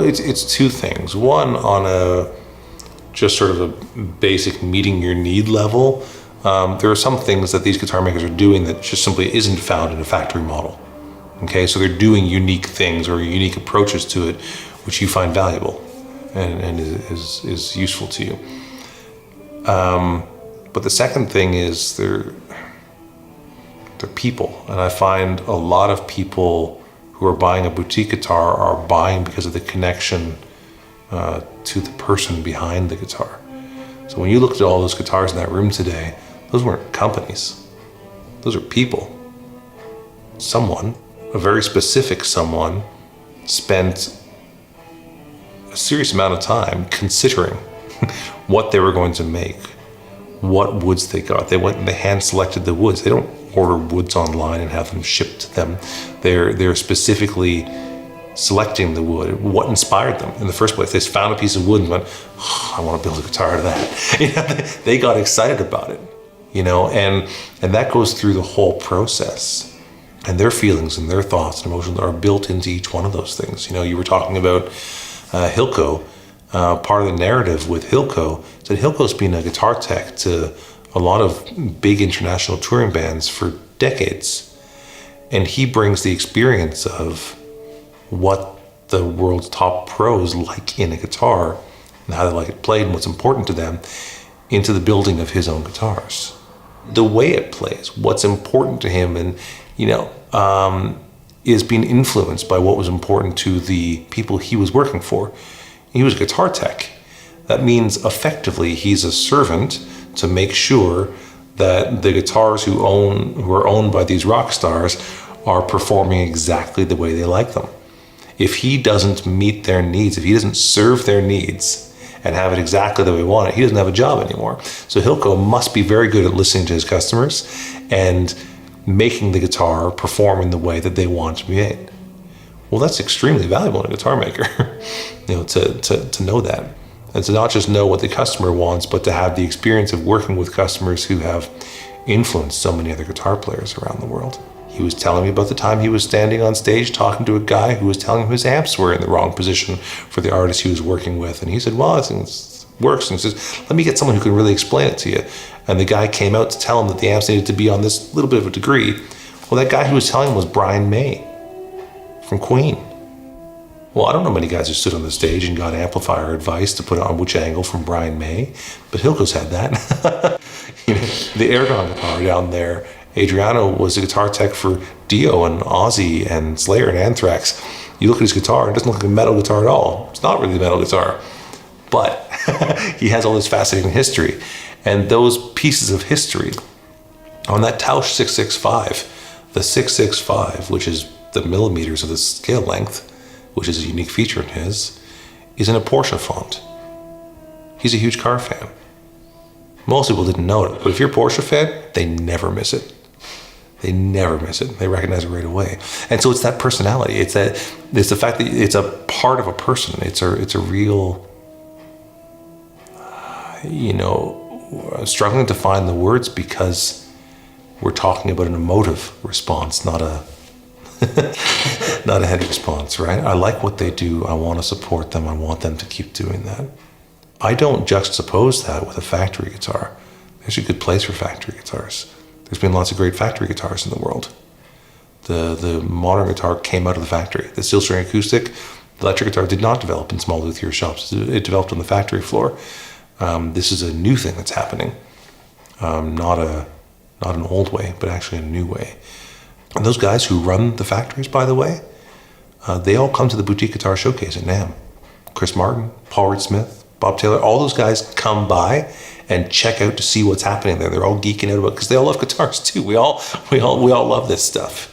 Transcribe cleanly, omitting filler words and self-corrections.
it's two things. One, on a just sort of a basic meeting your need level, there are some things that these guitar makers are doing that just simply isn't found in a factory model. Okay, so they're doing unique things or unique approaches to it, which you find valuable and is useful to you. But the second thing is they're people, and I find a lot of people who are buying a boutique guitar are buying because of the connection to the person behind the guitar. So when you looked at all those guitars in that room today, those weren't companies. Those are people. Someone, a very specific someone, spent a serious amount of time considering what they were going to make, what woods they got. They went and they hand selected the woods. They don't order woods online and have them shipped to them. They're specifically selecting the wood, what inspired them in the first place. They just found a piece of wood and went, oh, I want to build a guitar out of that. They got excited about it, and that goes through the whole process. And their feelings and their thoughts and emotions are built into each one of those things. You were talking about Hilco. Part of the narrative with Hilco is that Hilco's been a guitar tech to a lot of big international touring bands for decades. And he brings the experience of what the world's top pros like in a guitar and how they like it played and what's important to them into the building of his own guitars. The way it plays, what's important to him, and is being influenced by what was important to the people he was working for. He was a guitar tech. That means effectively he's a servant to make sure that the guitars who are owned by these rock stars are performing exactly the way they like them. If he doesn't meet their needs, if he doesn't serve their needs and have it exactly the way they want it, he doesn't have a job anymore. So Hilco must be very good at listening to his customers and making the guitar perform in the way that they want to be made. Well, that's extremely valuable in a guitar maker, to know that. And to not just know what the customer wants, but to have the experience of working with customers who have influenced so many other guitar players around the world. He was telling me about the time he was standing on stage talking to a guy who was telling him his amps were in the wrong position for the artist he was working with. And he said, well, I think it works. And he says, let me get someone who can really explain it to you. And the guy came out to tell him that the amps needed to be on this little bit of a degree. Well, that guy who was telling him was Brian May from Queen. Well, I don't know many guys who stood on the stage and got amplifier advice to put on which angle from Brian May, but Hilco's had that. The Ergon guitar down there, Adriano was a guitar tech for Dio and Ozzy and Slayer and Anthrax. You look at his guitar, it doesn't look like a metal guitar at all. It's not really a metal guitar, but he has all this fascinating history. And those pieces of history on that Tausch 665, the 665, which is the millimeters of the scale length, which is a unique feature in his, is in a Porsche font. He's a huge car fan. Most people didn't know it, but if you're a Porsche fan, they never miss it. They never miss it. They recognize it right away. And so it's that personality. It's the fact that it's a part of a person. It's a real, struggling to find the words because we're talking about an emotive response, not a head response, right? I like what they do. I want to support them. I want them to keep doing that. I don't juxtapose that with a factory guitar. There's a good place for factory guitars. There's been lots of great factory guitars in the world. The modern guitar came out of the factory. The steel string acoustic, the electric guitar did not develop in small luthier shops. It developed on the factory floor. This is a new thing that's happening. Not an old way, but actually a new way. And those guys who run the factories, by the way, they all come to the Boutique Guitar Showcase at NAMM. Chris Martin, Paul Reed Smith, Bob Taylor, all those guys come by and check out to see what's happening there. They're all geeking out about it because they all love guitars too. We all love this stuff.